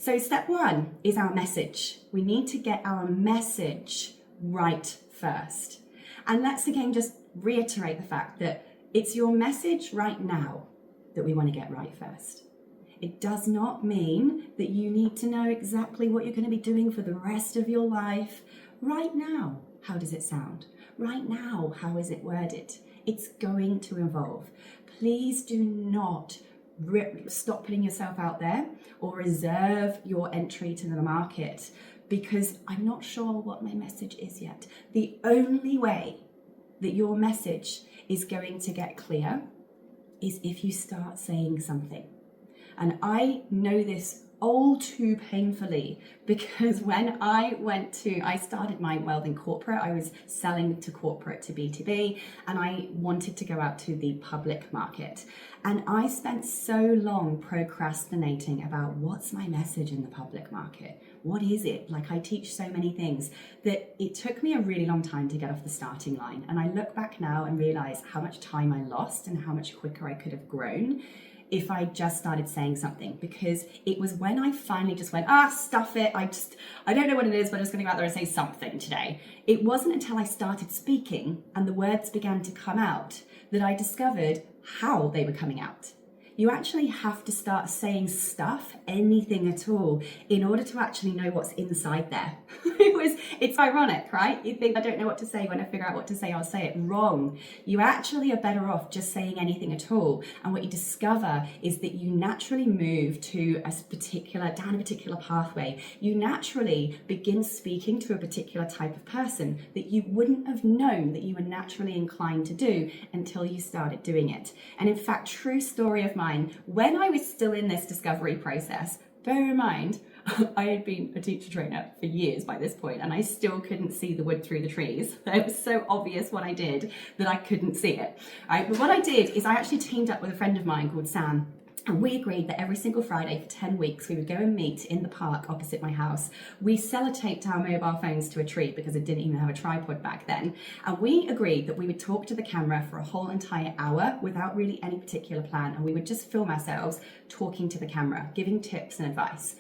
So step one is our message. We need to get our message right first. And let's again just reiterate the fact that it's your message right now that we want to get right first. It does not mean that you need to know exactly what you're going to be doing for the rest of your life. Right now, how does it sound? Right now, how is it worded? It's going to evolve. Please do not stop putting yourself out there or reserve your entry to the market because I'm not sure what my message is yet. The only way that your message is going to get clear is if you start saying something. And I know this all too painfully because when I started my world in corporate, I was selling to corporate, to B2B, and I wanted to go out to the public market. And I spent so long procrastinating about what's my message in the public market? What is it? Like I teach so many things that it took me a really long time to get off the starting line. And I look back now and realize how much time I lost and how much quicker I could have grown if I just started saying something, because it was when I finally just went, stuff it. I don't know what it is, but I'm just gonna go out there and say something today. It wasn't until I started speaking and the words began to come out that I discovered how they were coming out. You actually have to start saying stuff, anything at all, in order to actually know what's inside there. It's ironic, right? You think, I don't know what to say. When I figure out what to say, I'll say it. Wrong. You actually are better off just saying anything at all. And what you discover is that you naturally move down a particular pathway. You naturally begin speaking to a particular type of person that you wouldn't have known that you were naturally inclined to do until you started doing it. And in fact, true story of mine, when I was still in this discovery process, bear in mind, I had been a teacher trainer for years by this point, and I still couldn't see the wood through the trees. It was so obvious what I did that I couldn't see it. Right? But what I did is I actually teamed up with a friend of mine called Sam. And we agreed that every single Friday for 10 weeks, we would go and meet in the park opposite my house. We sellotaped our mobile phones to a tree because I didn't even have a tripod back then. And we agreed that we would talk to the camera for a whole entire hour without really any particular plan. And we would just film ourselves talking to the camera, giving tips and advice.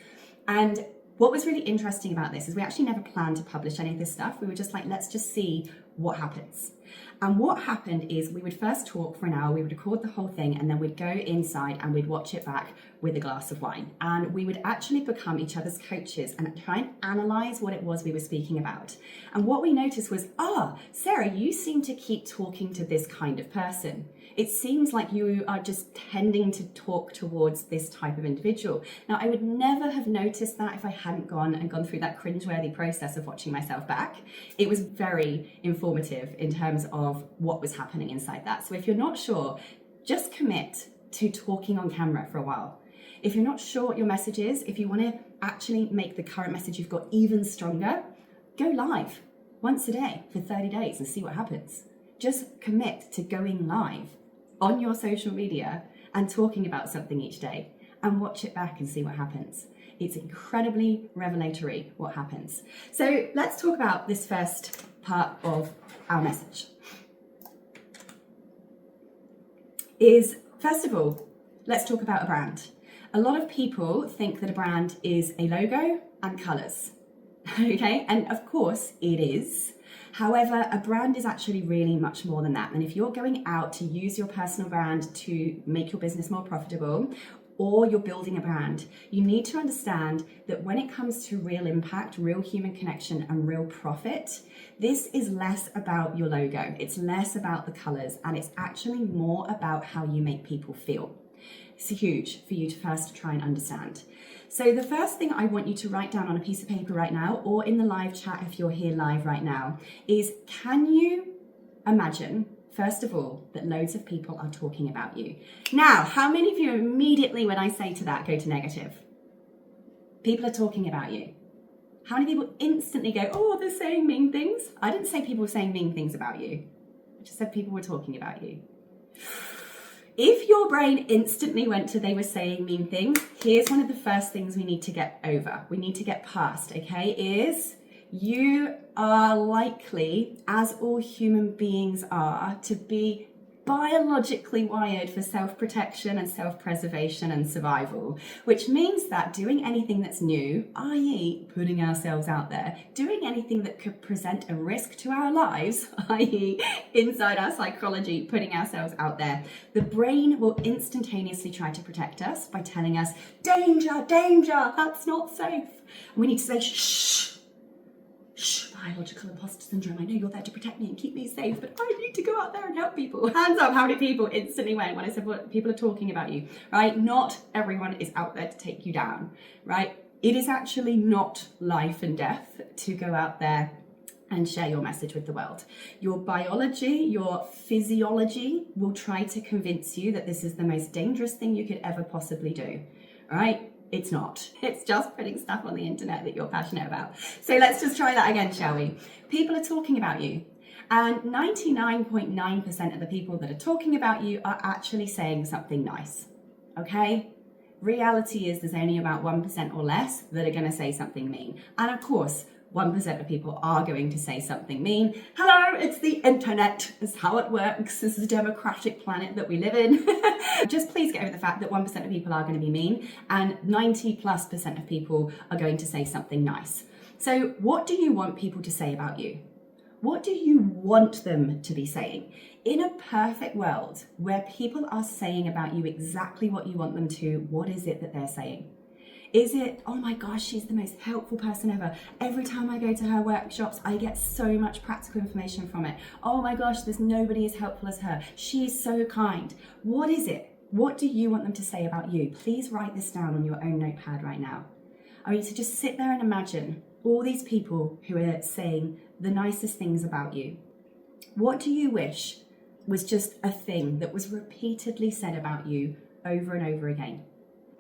And what was really interesting about this is we actually never planned to publish any of this stuff. We were just like, let's just see what happens. And what happened is we would first talk for an hour, we would record the whole thing, and then we'd go inside and we'd watch it back with a glass of wine. And we would actually become each other's coaches and try and analyze what it was we were speaking about. And what we noticed was, Sarah, you seem to keep talking to this kind of person. It seems like you are just tending to talk towards this type of individual. Now, I would never have noticed that if I hadn't gone through that cringeworthy process of watching myself back. It was very informative in terms of what was happening inside that. So if you're not sure, just commit to talking on camera for a while. If you're not sure what your message is, if you want to actually make the current message you've got even stronger, go live once a day for 30 days and see what happens. Just commit to going live on your social media and talking about something each day and watch it back and see what happens. It's incredibly revelatory what happens. So let's talk about this first part of our message. First of all, let's talk about a brand. A lot of people think that a brand is a logo and colours, okay? And of course it is. However, a brand is actually really much more than that. And if you're going out to use your personal brand to make your business more profitable, or you're building a brand, you need to understand that when it comes to real impact, real human connection, and real profit, this is less about your logo. It's less about the colors, and it's actually more about how you make people feel. It's huge for you to first try and understand. So the first thing I want you to write down on a piece of paper right now, or in the live chat if you're here live right now, is can you imagine, first of all, that loads of people are talking about you? Now, how many of you immediately when I say to that go to negative? People are talking about you. How many people instantly go, oh, they're saying mean things? I didn't say people were saying mean things about you. I just said people were talking about you. If your brain instantly went to they were saying mean things, here's one of the first things we need to get over. We need to get past, okay, is you are likely, as all human beings are, to be biologically wired for self-protection and self-preservation and survival, which means that doing anything that's new, i.e. putting ourselves out there, doing anything that could present a risk to our lives, i.e. inside our psychology, putting ourselves out there, the brain will instantaneously try to protect us by telling us, danger, danger, that's not safe. And we need to say, shh. Shh, biological imposter syndrome. I know you're there to protect me and keep me safe, but I need to go out there and help people. Hands up, how many people instantly went when I said what people are talking about you, right? Not everyone is out there to take you down, right? It is actually not life and death to go out there and share your message with the world. Your biology, your physiology will try to convince you that this is the most dangerous thing you could ever possibly do, right? It's not. It's just putting stuff on the internet that you're passionate about. So let's just try that again, shall we? People are talking about you. And 99.9% of the people that are talking about you are actually saying something nice. Okay? Reality is there's only about 1% or less that are going to say something mean. And of course, 1% of people are going to say something mean. Hello, it's the internet. It's how it works. This is a democratic planet that we live in. Just please get over the fact that 1% of people are going to be mean and 90+% of people are going to say something nice. So what do you want people to say about you? What do you want them to be saying? In a perfect world where people are saying about you exactly what you want them to, what is it that they're saying? Is it, oh my gosh, she's the most helpful person ever. Every time I go to her workshops, I get so much practical information from it. Oh my gosh, there's nobody as helpful as her. She's so kind. What is it? What do you want them to say about you? Please write this down on your own notepad right now. I want you to just sit there and imagine all these people who are saying the nicest things about you. What do you wish was just a thing that was repeatedly said about you over and over again?